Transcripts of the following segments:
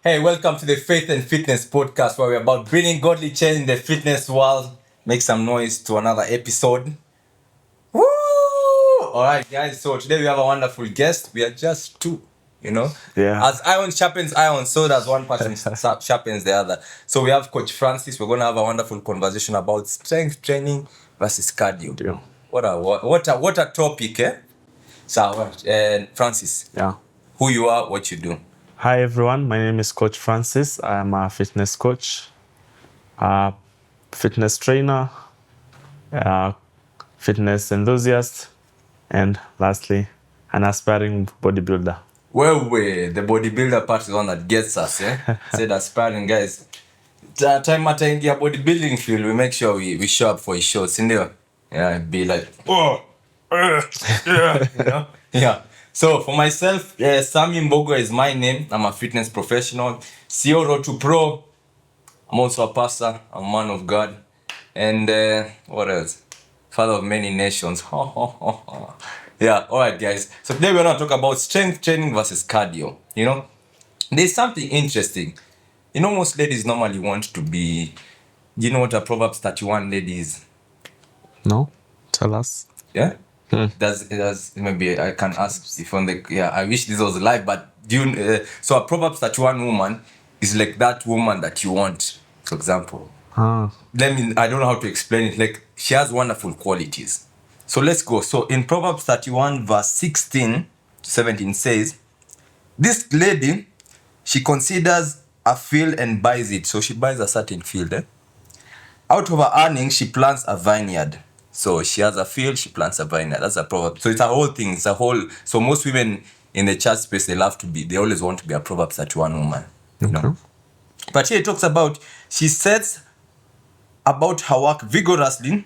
Hey, welcome to the Faith and Fitness podcast where we're about bringing godly change in the fitness world. Make some noise to another episode. Woo! Alright, guys, so today we have a wonderful guest. We are just two, Yeah. As iron sharpens iron, so does one person sharpens the other. So we have Coach Francis. We're going to have a wonderful conversation about strength training versus cardio. Yeah. What a topic, eh? So, Francis. Yeah. Who you are, what you do. Hi, everyone. My name is Coach Francis. I am a fitness coach, a fitness trainer, a fitness enthusiast, and lastly, an aspiring bodybuilder. Well, the bodybuilder part is the one that gets us, eh? Said aspiring guys. Time ataingia bodybuilding field, we make sure we show up for his shows, sindio? Yeah, be like, yeah, Yeah. So for myself, Sami Mbogo is my name. I'm a fitness professional. CEO Road to Pro. I'm also a pastor. I'm a man of God. And what else? Father of many nations. Yeah, alright guys. So today we're going to talk about strength training versus cardio. There's something interesting. Most ladies normally want to be... Do you know what a Proverbs 31 lady is? No? Tell us. Yeah? Does maybe I can ask if on the... Yeah, I wish this was live, but so a Proverbs 31 woman is like that woman that you want, for example. I don't know how to explain it. Like, she has wonderful qualities. So let's go. So in Proverbs 31 verse 16 to 17 says, this lady, she considers a field and buys it. So she buys a certain field. Out of her earnings, she plants a vineyard. So she has a field, she plants a vineyard. That's a proverb. So it's a whole thing. It's a whole... So most women in the church space, they always want to be a Proverbs 31 woman. But here it talks about, she sets about her work vigorously,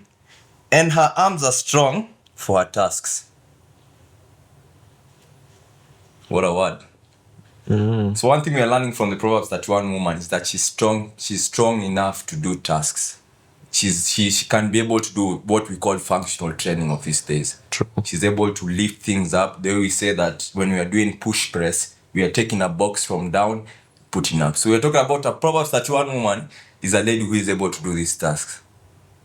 and her arms are strong for her tasks. What a word. So one thing we are learning from the Proverbs 31 woman is that she's strong enough to do tasks. She can be able to do what we call functional training of these days. True. She's able to lift things up. There we say that when we are doing push press, we are taking a box from down, putting up. So we're talking about a Proverbs 31 woman is a lady who is able to do these tasks.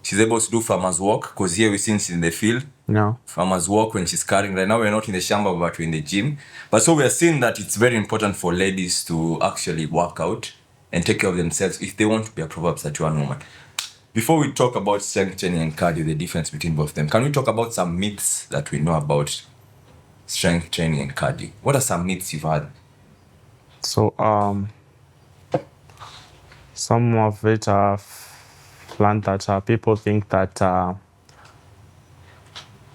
She's able to do farmer's work, because here we see she's in the field. No. Farmer's work when she's carrying. Right now we're not in the shamba, but we're in the gym. But so we are seeing that it's very important for ladies to actually work out and take care of themselves if they want to be a Proverbs 31 woman. Before we talk about strength training and cardio, the difference between both of them, can we talk about some myths that we know about strength training and cardio? What are some myths you've had? So, some of it are learned that people think that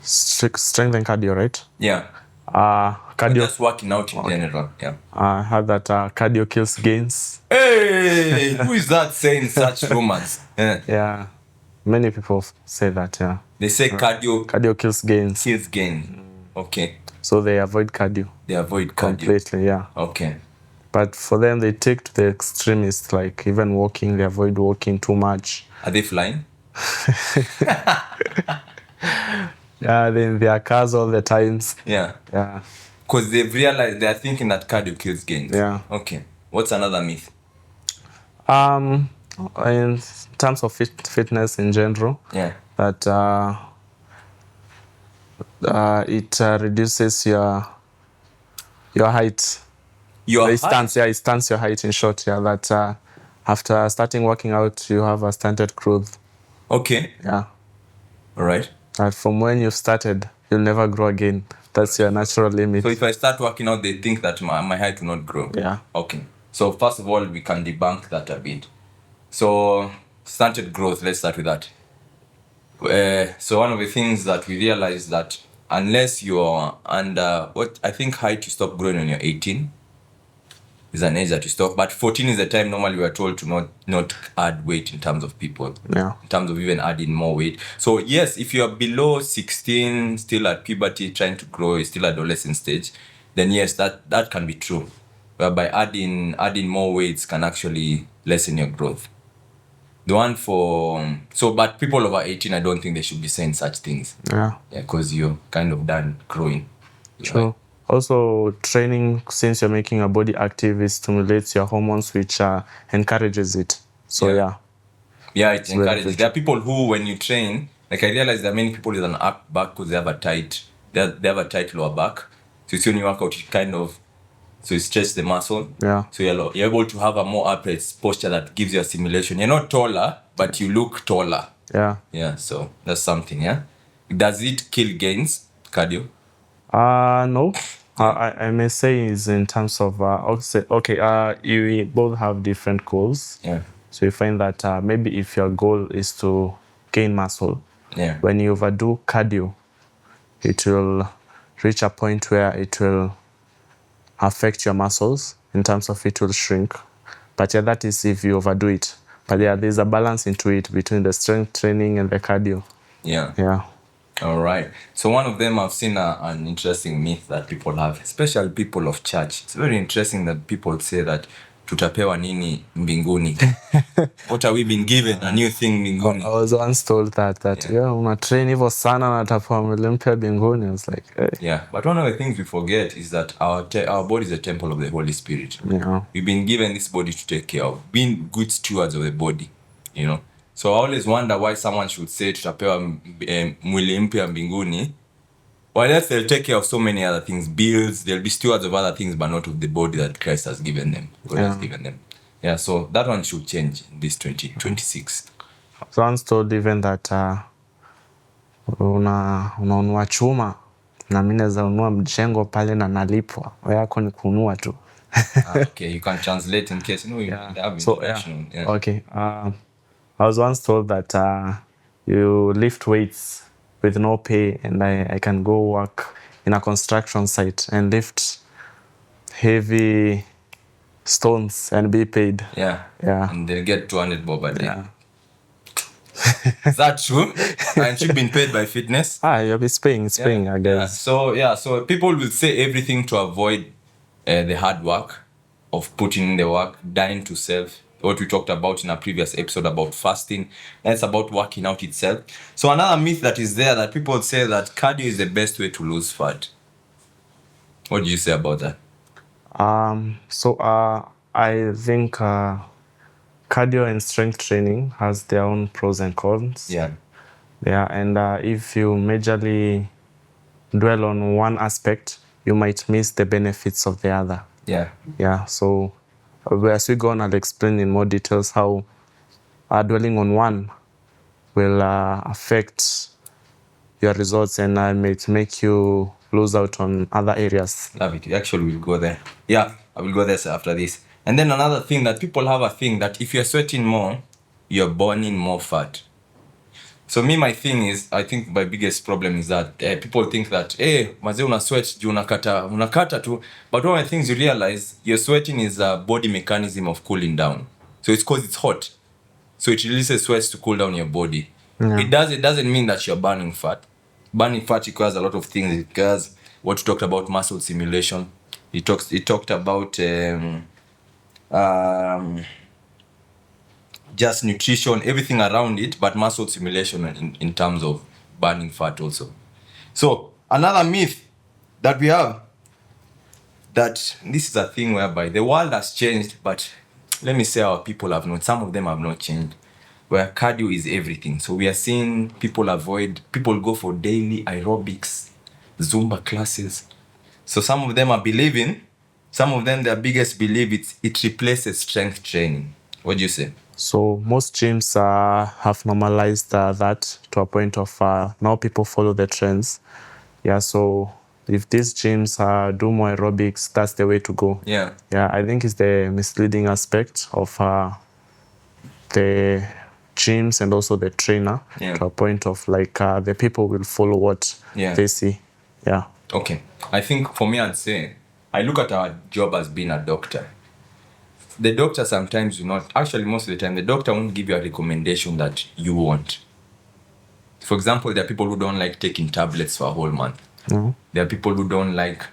strength and cardio, right? Yeah. Cardio. Just working out in general. Yeah. I heard that cardio kills gains. Hey, who is that saying such rumors? Yeah, many people say that. Yeah. They say cardio kills gains. Kills gain. Okay. So they avoid cardio. They avoid cardio completely. Yeah. Okay. But for them, they take to the extremists, like even walking. They avoid walking too much. Are they flying? Yeah, they're in their cars all the times. Yeah. Yeah. Because they've realized they're thinking that cardio kills gains. Yeah. Okay. What's another myth? In terms of fitness in general, Yeah. that it reduces your height. It stunts your height, in short. Yeah, that after starting working out, you have a stunted growth. Okay. Yeah. All right. From when you started, you'll never grow again. That's your natural limit. So if I start working out, they think that my height will not grow. Yeah. Okay. So first of all, we can debunk that a bit. So stunted growth, let's start with that. So one of the things that we realize that unless you're under I think height you stop growing when you're 18 is an age that you stop, but 14 is the time normally we are told to not add weight in terms of people. Yeah. In terms of even adding more weight. So yes, if you're below 16, still at puberty, trying to grow, still adolescent stage, then yes, that can be true. Whereby adding more weights can actually lessen your growth. The one but people over 18, I don't think they should be saying such things. Yeah. Yeah, because you're kind of done growing. True. Also, training, since you're making your body active, it stimulates your hormones, which encourages it. So Yeah. Yeah, it very encourages. good. There are people who, when you train, like I realize there are many people with an up back because they have a tight, they have a tight lower back. So it's when you work out, it kind of, so it stretches the muscle. Yeah. So you're able to have a more upright posture that gives you a stimulation. You're not taller, but you look taller. Yeah. Yeah, so that's something, yeah? Does it kill gains, cardio? No. I may say is in terms of you both have different goals. Yeah. So you find that maybe if your goal is to gain muscle, Yeah. when you overdo cardio, it will reach a point where it will affect your muscles in terms of it will shrink. But yeah, that is if you overdo it. But yeah, there's a balance into it between the strength training and the cardio. Yeah. Yeah. All right. So one of them, I've seen an interesting myth that people have, especially people of church. It's very interesting that people say that tutapewa nini mbinguni. What are we being given? A new thing mbinguni. I was once told that una train hivyo sana na tapewa mwili mpya mbinguni. I was like, hey. Yeah, but one of the things we forget is that our body is a temple of the Holy Spirit. Yeah. We've been given this body to take care of, being good stewards of the body, you know. So I always wonder why someone should say tutapewa mwili mpya mbinguni. While else they'll take care of so many other things, bills, they'll be stewards of other things, but not of the body that Christ has given them. God has given them. Yeah, so that one should change in this 2026. So once told even that unaunua chuma na mimi naweza unua mjengo pale na nalipwa. Wewe yako ni kununua tu. Okay, you can translate in case you have So okay. I was once told that you lift weights with no pay, and I can go work in a construction site and lift heavy stones and be paid. Yeah. And they'll get 200 bob a day. Yeah. Is that true? And you've been paid by fitness? It's paying, I guess. So people will say everything to avoid the hard work of putting in the work, dying to self. What we talked about in a previous episode about fasting. And it's about working out itself. So another myth that is there that people say that cardio is the best way to lose fat. What do you say about that? I think cardio and strength training has their own pros and cons. Yeah. Yeah, and if you majorly dwell on one aspect, you might miss the benefits of the other. Yeah. Yeah, so as we go on, I'll explain in more details how dwelling on one will affect your results and might make you lose out on other areas. Love it. Actually, we'll go there. Yeah, I will go there after this. And then another thing that people have a thing that if you're sweating more, you're burning more fat. So my thing is, I think my biggest problem is that people think that, hey, maze una sweat, unakata tu. But one of the things you realize, your sweating is a body mechanism of cooling down. So it's because it's hot. So it releases sweats to cool down your body. Yeah. It doesn't mean that you're burning fat. Burning fat requires a lot of things. It requires what you talked about, muscle simulation. It talked about just nutrition, everything around it, but muscle simulation in terms of burning fat also. So another myth that we have, that this is a thing whereby the world has changed, but let me say our people have not. Some of them have not changed, where cardio is everything. So we are seeing people go for daily aerobics, Zumba classes. So some of them their biggest belief, it replaces strength training. What do you say? So most gyms have normalized that to a point of now people follow the trends. Yeah, so if these gyms do more aerobics, that's the way to go. Yeah. Yeah, I think it's the misleading aspect of the gyms and also the trainer to a point of like the people will follow what they see. Yeah. Okay. I think for me, I'd say, I look at our job as being a doctor. The doctor sometimes will not, actually most of the time, the doctor won't give you a recommendation that you want. For example, there are people who don't like taking tablets for a whole month. Mm-hmm. There are people who don't like,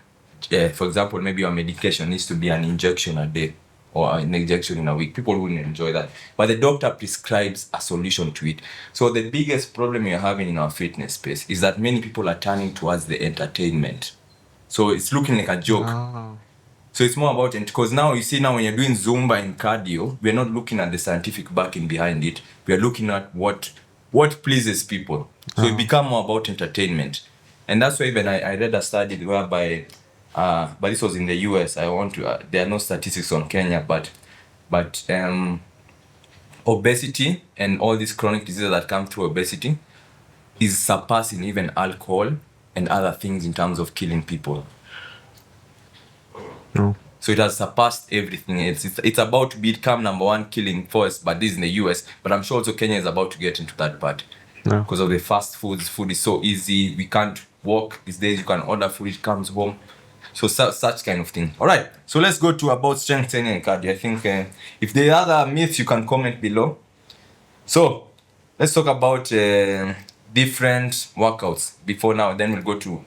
for example, maybe your medication needs to be an injection a day or an injection in a week. People wouldn't enjoy that. But the doctor prescribes a solution to it. So the biggest problem you're having in our fitness space is that many people are turning towards the entertainment. So it's looking like a joke. So it's more about it, because now you see, now when you're doing Zumba and cardio, we're not looking at the scientific backing behind it. We're looking at what pleases people. So it become more about entertainment. And that's why even I read a study whereby, but this was in the US. There are no statistics on Kenya, but obesity and all these chronic diseases that come through obesity is surpassing even alcohol and other things in terms of killing people. No. So it has surpassed everything else. It's about to become number one killing force, but this is in the US. But I'm sure also Kenya is about to get into that part. No. Because of the fast foods. Food is so easy. We can't walk these days. You can order food, it comes home. So such kind of thing. All right. So let's go to about strength training and cardio. I think if there are other myths, you can comment below. So let's talk about different workouts before now. Then we'll go to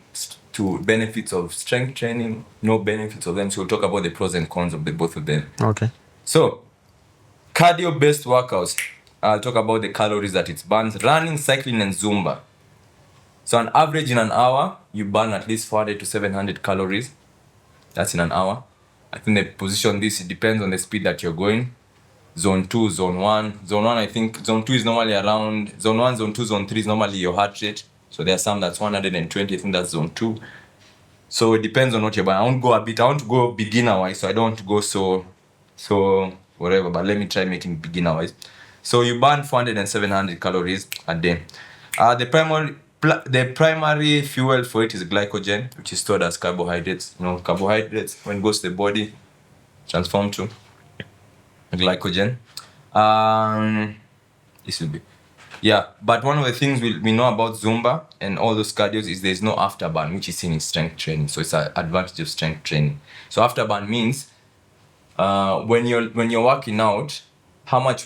benefits of strength training, no benefits of them. So we'll talk about the pros and cons of both of them. Okay. So cardio-based workouts. I'll talk about the calories that it burns. Running, cycling, and Zumba. So on average in an hour, you burn at least 400 to 700 calories. That's in an hour. I think they position this, it depends on the speed that you're going. Zone 2, zone 1. Zone 1, I think, zone 2 is normally around, zone 1, zone 2, zone 3 is normally your heart rate. So there are some that's 120, I think that's zone 2. So it depends on what you're buying. I want to go beginner-wise, so I don't want to go so whatever, but let me try making beginner-wise. So you burn 400 and 700 calories a day. The primary fuel for it is glycogen, which is stored as carbohydrates. Carbohydrates, when it goes to the body, transform to glycogen. This will be. Yeah, but one of the things we know about Zumba and all those cardios is there's no afterburn, which is seen in strength training. So it's an advantage of strength training. So afterburn means when you're working out, how much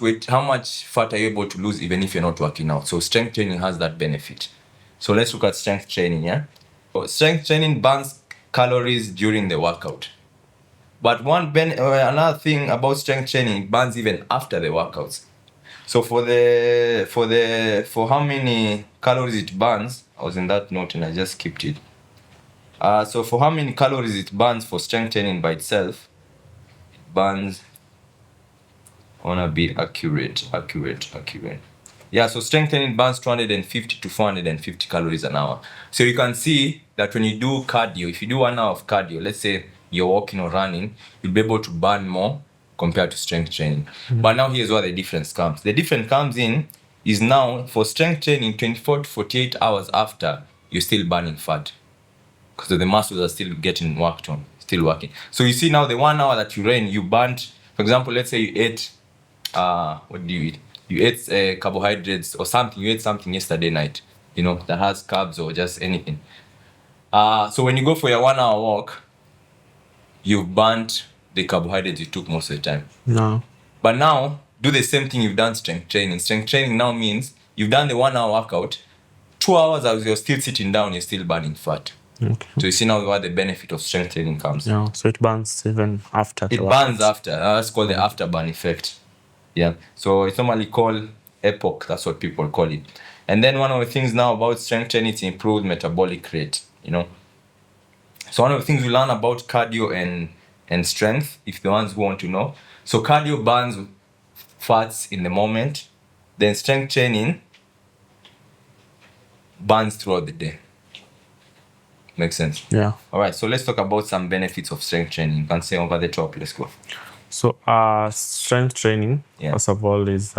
fat are you able to lose even if you're not working out? So strength training has that benefit. So let's look at strength training, yeah? So strength training burns calories during the workout. But another thing about strength training, it burns even after the workouts. So for how many calories it burns, I was in that note and I just skipped it. So for how many calories it burns for strength training by itself, it burns, I wanna be accurate. Yeah, so strength training burns 250 to 450 calories an hour. So you can see that when you do cardio, if you do 1 hour of cardio, let's say you're walking or running, you'll be able to burn more compared to strength training. But now here's where the difference comes. The difference comes in is now for strength training, 24 to 48 hours after, you're still burning fat. Because the muscles are still getting worked on, still working. So you see now the 1 hour that you ran, you burnt, for example, let's say you ate, what do you eat? You ate carbohydrates or something, you ate something yesterday night, that has carbs or just anything. So when you go for your 1 hour walk, you've burnt the carbohydrates you took most of the time. No. But now, do the same thing you've done strength training. Strength training now means you've done the 1 hour workout, 2 hours as you're still sitting down, you're still burning fat. Okay. So you see now where the benefit of strength training comes. Yeah, so it burns even after. It burns after. That's called the afterburn effect. Yeah. So it's normally called EPOC. That's what people call it. And then one of the things now about strength training is improved metabolic rate. So one of the things we learn about cardio and strength, if the ones who want to know. So cardio burns fats in the moment. Then strength training burns throughout the day. Makes sense? Yeah. All right. So let's talk about some benefits of strength training. You can say over the top. Let's go. So strength training, Yeah. first of all, is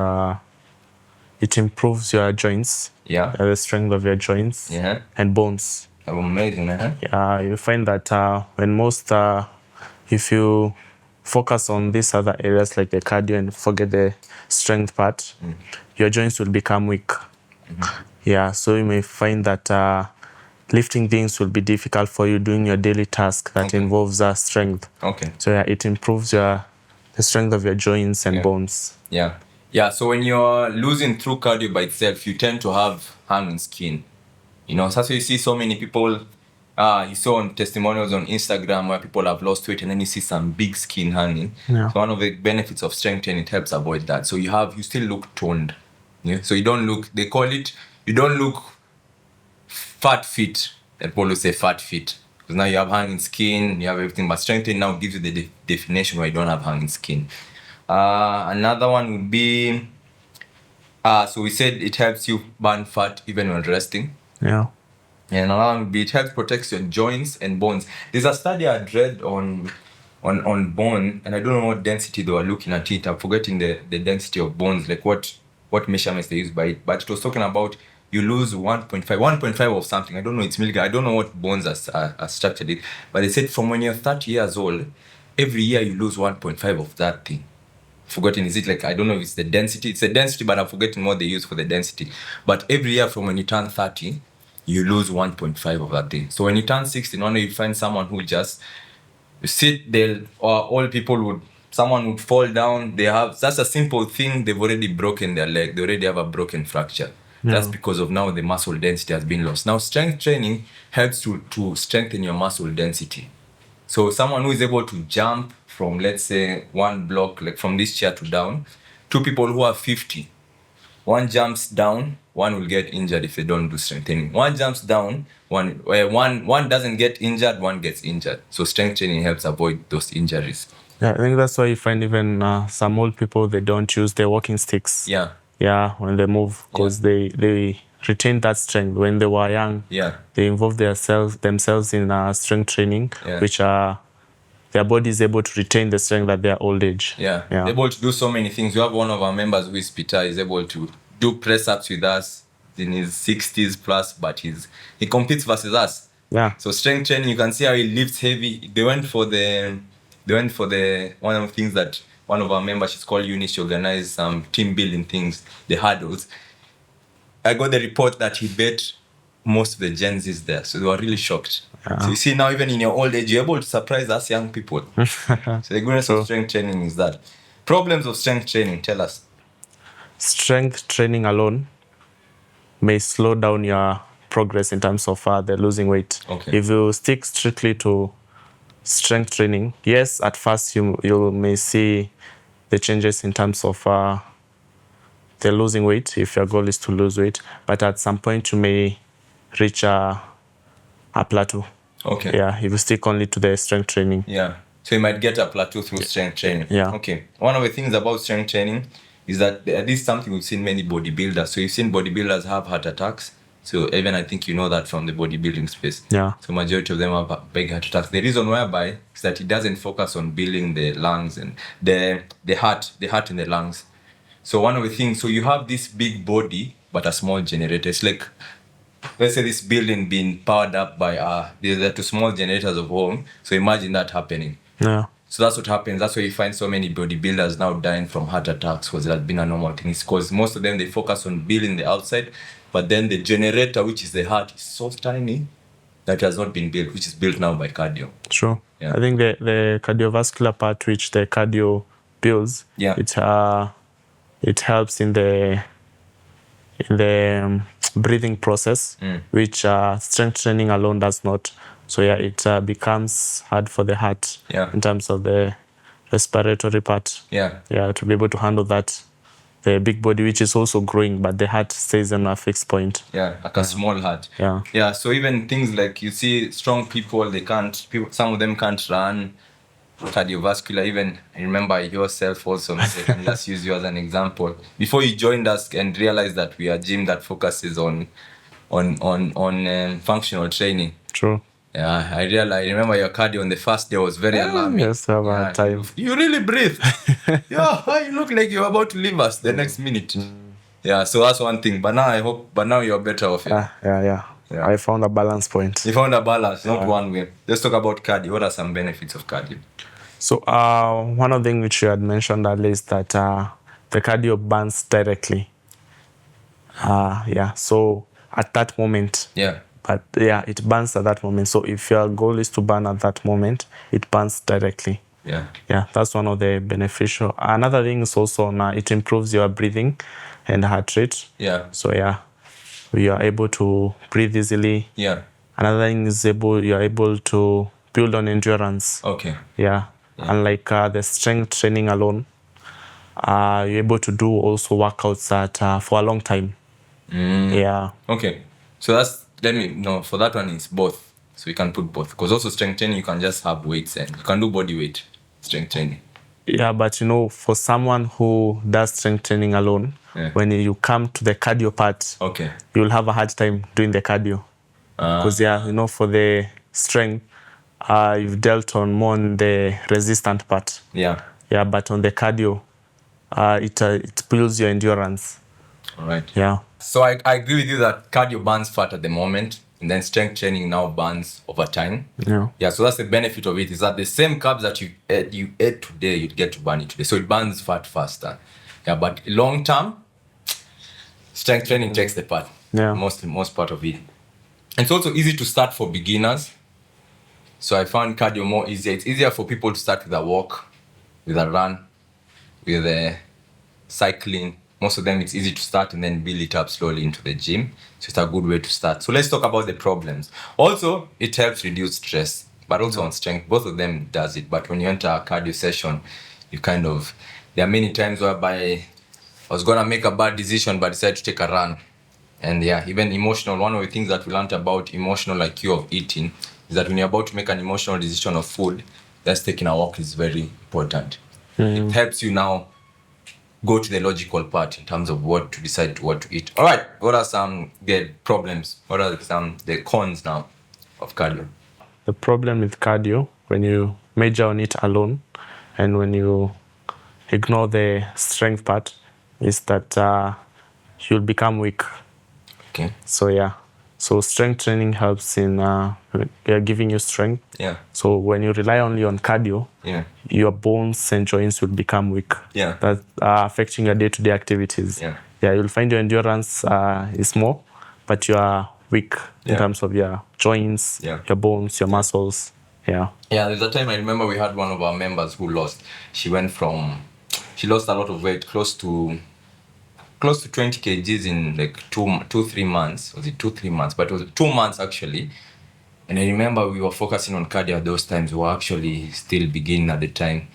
it improves your joints. Yeah. The strength of your joints and bones. Amazing, man. Yeah, you find that if you focus on these other areas like the cardio and forget the strength part, your joints will become weak. Yeah, so you may find that lifting things will be difficult for you doing your daily task that involves strength. Okay. So yeah, it improves the strength of your joints and bones. Yeah. Yeah, so when you're losing through cardio by itself, you tend to have hanging skin. So you see so many people, you saw on testimonials on Instagram where people have lost weight and then you see some big skin hanging. Yeah. So one of the benefits of strength training, it helps avoid that. So you still look toned. Yeah? So you don't look fat fit. And people will say fat fit. Because now you have hanging skin, you have everything, but strength training now gives you the definition where you don't have hanging skin. Another one would be, so we said it helps you burn fat even when resting. Yeah. And another one would be it helps protect your joints and bones. There's a study I read on bone, and I don't know what density they were looking at it. I'm forgetting the density of bones, like what measurements they use by it. But it was talking about you lose 1.5 of something. I don't know, it's milligram. I don't know what bones are structured it. But they said from when you're 30 years old, every year you lose 1.5 of that thing. Forgotten, is it like, I don't know if it's the density. It's the density, but I'm forgetting what they use for the density. But every year from when you turn 30, you lose 1.5 of that thing. So when you turn 60, no wonder you find someone who just sit there, or all people someone would fall down. They have, that's a simple thing, they've already broken their leg. They already have a broken fracture. That's because of now the muscle density has been lost. Now strength training helps to strengthen your muscle density. So someone who is able to jump from, let's say, one block, like from this chair to down, two people who are 50, one jumps down, one will get injured if they don't do strength training. One jumps down, one doesn't get injured, one gets injured. So strength training helps avoid those injuries. Yeah, I think that's why you find even some old people, they don't use their walking sticks. Yeah. Yeah, when they move, because they retain that strength. When they were young, they involve themselves in strength training, which their body is able to retain the strength at their old age. Yeah. They're able to do so many things. We have one of our members who is Peter, is able to do press-ups with us in his 60s plus, but he competes versus us. Yeah. So strength training, you can see how he lifts heavy. They went for the one of the things that one of our members, she's called Eunice, she organized some team building things, the hurdles. I got the report that he bet most of the Gen Zs there, so they were really shocked. So you see now, even in your old age, you're able to surprise us young people. So the goodness of strength training is that. Problems of strength training, tell us. Strength training alone may slow down your progress in terms of the losing weight. Okay. If you stick strictly to strength training, yes, at first you may see the changes in terms of the losing weight, if your goal is to lose weight, but at some point you may reach a plateau. Okay. Yeah, if you stick only to the strength training. Yeah. So you might get a plateau through strength training. Yeah. Okay. One of the things about strength training is that this is something we've seen many bodybuilders. So you've seen bodybuilders have heart attacks. So even I think you know that from the bodybuilding space. Yeah. So majority of them have big heart attacks. The reason whereby is that it doesn't focus on building the lungs and the heart in the lungs. So one of the things, so you have this big body but a small generator. It's like, let's say this building being powered up by the two small generators of home. So imagine that happening. Yeah. So that's what happens. That's why you find so many bodybuilders now dying from heart attacks, because it has been a normal thing. It's because most of them, they focus on building the outside, but then the generator, which is the heart, is so tiny that has not been built, which is built now by cardio. Sure. Yeah. I think the cardiovascular part, which the cardio builds, it helps in the breathing process, which strength training alone does not. So yeah, it becomes hard for the heart in terms of the respiratory part. Yeah. Yeah, to be able to handle that. The big body, which is also growing, but the heart stays on a fixed point. Yeah, like a small heart. Yeah. Yeah, so even things like, you see strong people, some of them can't run. Cardiovascular, even remember yourself also, I can just use you as an example. Before you joined us and realized that we are a gym that focuses on functional training. True. Yeah, I remember your cardio on the first day was very alarming. Yes, have a time. You really breathe. Yeah, you look like you're about to leave us the next minute. Yeah, so that's one thing. But now you're better off. Yeah. I found a balance point. You found a balance, not one way. Let's talk about cardio. What are some benefits of cardio? So one of the things which you had mentioned earlier is that the cardio burns directly. So at that moment. Yeah. But yeah, it burns at that moment. So if your goal is to burn at that moment, it burns directly. Yeah. Yeah, that's one of the beneficial. Another thing is also it improves your breathing and heart rate. Yeah. So yeah, you are able to breathe easily. Yeah. Another thing is you are able to build on endurance. Okay. Yeah. Unlike the strength training alone, you're able to do also workouts that for a long time. Yeah. Okay. So for that one, it's both. So you can put both. Because also strength training, you can just have weights and you can do body weight strength training. Yeah, but for someone who does strength training alone, when you come to the cardio part, you'll have a hard time doing the cardio. Because for the strength, you've dealt on more on the resistant part. Yeah, but on the cardio, it builds your endurance. All right. Yeah. So I agree with you that cardio burns fat at the moment, and then strength training now burns over time. Yeah. So that's the benefit of it, is that the same carbs that you ate today, you get to burn it today. So it burns fat faster. Yeah, but long term, strength training takes the part. Yeah. Most part of it. And it's also easy to start for beginners. So I found cardio more easier. It's easier for people to start with a walk, with a run, with a cycling. Most of them, it's easy to start and then build it up slowly into the gym. So it's a good way to start. So let's talk about the problems. Also, it helps reduce stress, but also on strength. Both of them does it. But when you enter a cardio session, there are many times whereby I was going to make a bad decision, but decided to take a run. And even emotional. One of the things that we learned about emotional IQ of eating is that when you're about to make an emotional decision of food, just taking a walk is very important. It helps you now go to the logical part in terms of what to decide what to eat. All right, what are some the problems? What are the cons now of cardio? The problem with cardio, when you major on it alone and when you ignore the strength part, is that you'll become weak. Okay. So strength training helps in giving you strength. Yeah. So when you rely only on cardio, your bones and joints will become weak. Yeah. That affecting your day-to-day activities. Yeah. You'll find your endurance is more, but you are weak in terms of your joints, your bones, your muscles. Yeah, there's a time I remember we had one of our members who lost. She lost a lot of weight, close to 20 kgs in like 3 months. Was it 2-3 months? But it was 2 months actually. And I remember we were focusing on cardio at those times. We were actually still beginning at the time.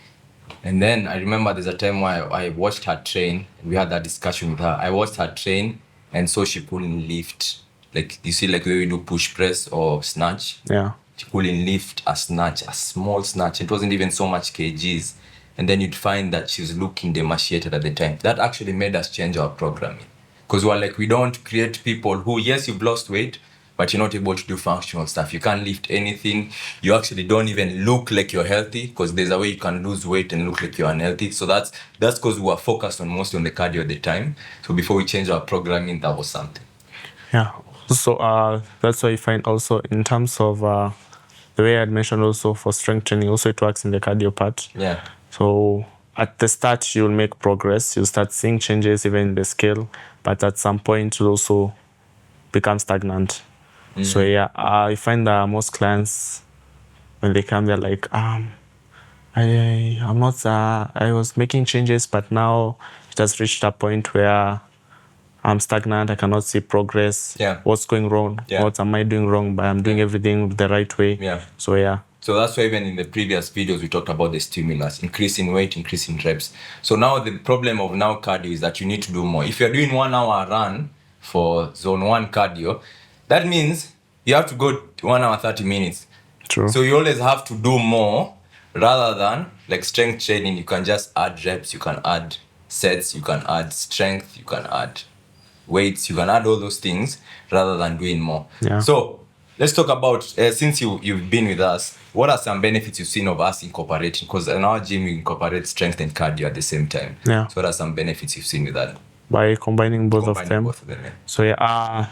And then I remember there's a time where I watched her train. We had that discussion with her. I watched her train, and so she couldn't lift. Like, you see, like the way we do push press or snatch. Yeah. She couldn't lift a small snatch. It wasn't even so much kgs. And then you'd find that she was looking emaciated at the time. That actually made us change our programming. Because we're like, we don't create people who, yes, you've lost weight, but you're not able to do functional stuff. You can't lift anything. You actually don't even look like you're healthy, because there's a way you can lose weight and look like you're unhealthy. So that's because we were focused on mostly on the cardio at the time. So before we changed our programming, that was something. Yeah. So that's why you find also in terms of the way I mentioned also for strength training, also it works in the cardio part. Yeah. So at the start, you'll make progress. You'll start seeing changes even in the scale. But at some point, you'll also become stagnant. So I find that most clients, when they come, they're like, I was making changes, but now it has reached a point where I'm stagnant. I cannot see progress. Yeah. What's going wrong? Yeah. What am I doing wrong? But I'm doing everything the right way. Yeah. So that's why even in the previous videos, we talked about the stimulus, increasing weight, increasing reps. So now the problem of now cardio is that you need to do more. If you're doing 1 hour run for zone 1 cardio, that means you have to go 1 hour 30 minutes. True. So you always have to do more rather than like strength training. You can just add reps, you can add sets, you can add strength, you can add weights, you can add all those things rather than doing more. Yeah. So let's talk about, since you've been with us, what are some benefits you've seen of us incorporating? Because in our gym, we incorporate strength and cardio at the same time. Yeah. So what are some benefits you've seen with that? By combining both of them. Yeah. So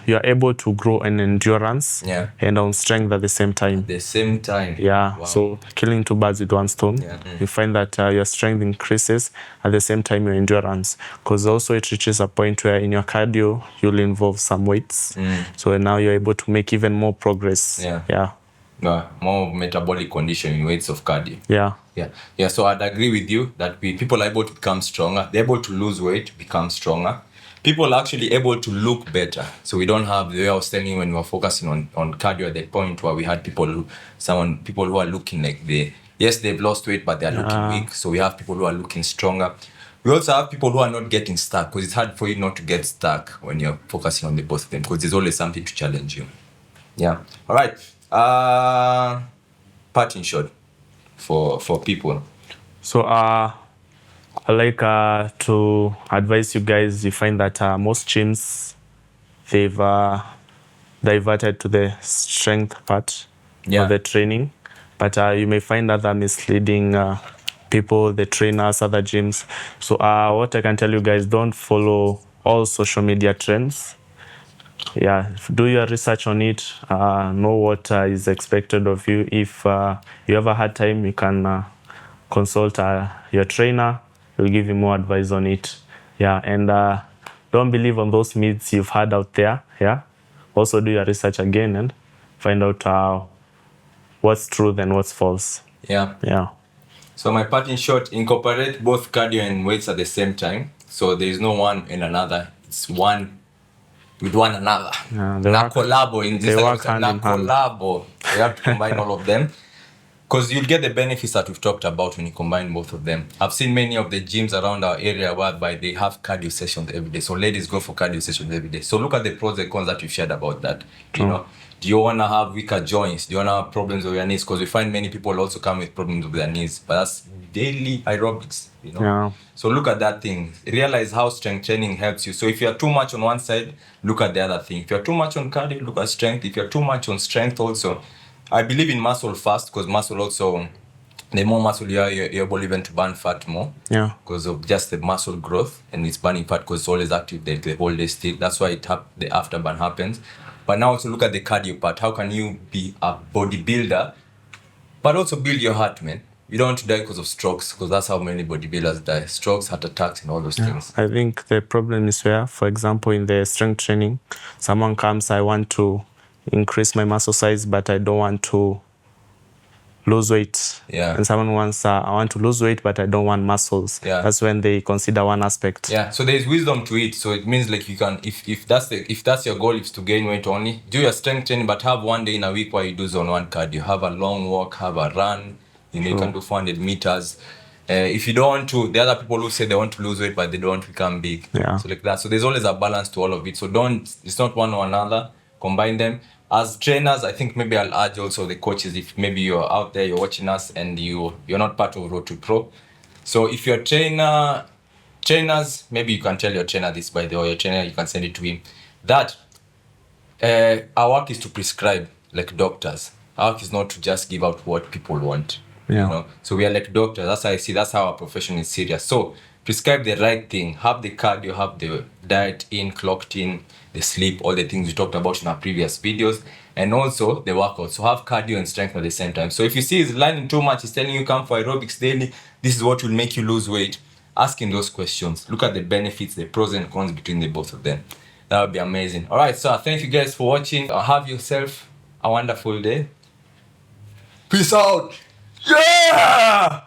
you're able to grow in endurance and on strength at the same time. At the same time. Yeah. Wow. So killing 2 birds with 1 stone. Yeah. You find that your strength increases at the same time your endurance. Because also it reaches a point where in your cardio you'll involve some weights. So now you're able to make even more progress. Yeah. More metabolic conditioning weights of cardio. Yeah. So I'd agree with you that people are able to become stronger. They're able to lose weight, become stronger. People are actually able to look better. So we don't have the way I was telling you when we were focusing on cardio at the point where we had people who are looking like they've lost weight, but they're looking weak. So we have people who are looking stronger. We also have people who are not getting stuck, because it's hard for you not to get stuck when you're focusing on the both of them, because there's always something to challenge you. Yeah. All right. Parting shot for people. So I like to advise you guys. You find that most gyms, they've diverted to the strength part of the training, but you may find other misleading people, the trainers, other gyms. So what I can tell you guys, don't follow all social media trends. Yeah, do your research on it, know what is expected of you. If you have a hard time, you can consult your trainer. He'll give you more advice on it. Yeah, and don't believe on those myths you've heard out there. Yeah, also do your research again and find out what's true and what's false. Yeah. So my parting shot, incorporate both cardio and weights at the same time. So there is no one and another. It's one with one another. They collabo in this. They work hand in hand. Collabo. You have to combine all of them. Because you'll get the benefits that we've talked about when you combine both of them. I've seen many of the gyms around our area whereby they have cardio sessions every day. So ladies go for cardio sessions every day. So look at the pros and cons that we've shared about that. You know, do you want to have weaker joints? Do you want to have problems with your knees? Because we find many people also come with problems with their knees. But that's daily aerobics, you know. Yeah. So look at that thing. Realize how strength training helps you. So if you're too much on one side, look at the other thing. If you're too much on cardio, look at strength. If you're too much on strength also, I believe in muscle first, because muscle also, the more muscle you are, you're able even to burn fat more. Yeah. Because of just the muscle growth, and it's burning fat because it's always active the whole day still. That's why the afterburn happens. But now also look at the cardio part. How can you be a bodybuilder, but also build your heart, man? You don't want to die because of strokes, because that's how many bodybuilders die. Strokes, heart attacks, and all those things. I think the problem is where, for example, in the strength training, someone comes, I want to increase my muscle size, but I don't want to lose weight. Yeah. And someone wants, I want to lose weight, but I don't want muscles. Yeah. That's when they consider one aspect. Yeah. So there's wisdom to it. So it means like you can, if that's your goal, is to gain weight only, do your strength training, but have one day in a week where you do zone one cardio. Have a long walk, have a run. You know, you can do 400 meters. If you don't want to, the other people who say they want to lose weight, but they don't want to become big. Yeah. So like that. So there's always a balance to all of it. So it's not one or another. Combine them. As trainers, I think maybe I'll urge also the coaches, if maybe you're out there, you're watching us and you're not part of Road to Pro. So if you're trainers, maybe you can tell your trainer this, by the way, your trainer, you can send it to him, that our work is to prescribe like doctors. Our work is not to just give out what people want. Yeah. You know? So we are like doctors. That's how I see, that's how our profession is serious. So prescribe the right thing. Have the cardio, have the diet in, clocked in, the sleep, all the things we talked about in our previous videos, and also the workout. So have cardio and strength at the same time. So if you see he's learning too much, he's telling you come for aerobics daily, this is what will make you lose weight, ask him those questions. Look at the benefits, the pros and cons between the both of them. That would be amazing. All right, so thank you guys for watching. Have yourself a wonderful day. Peace out. Yeah!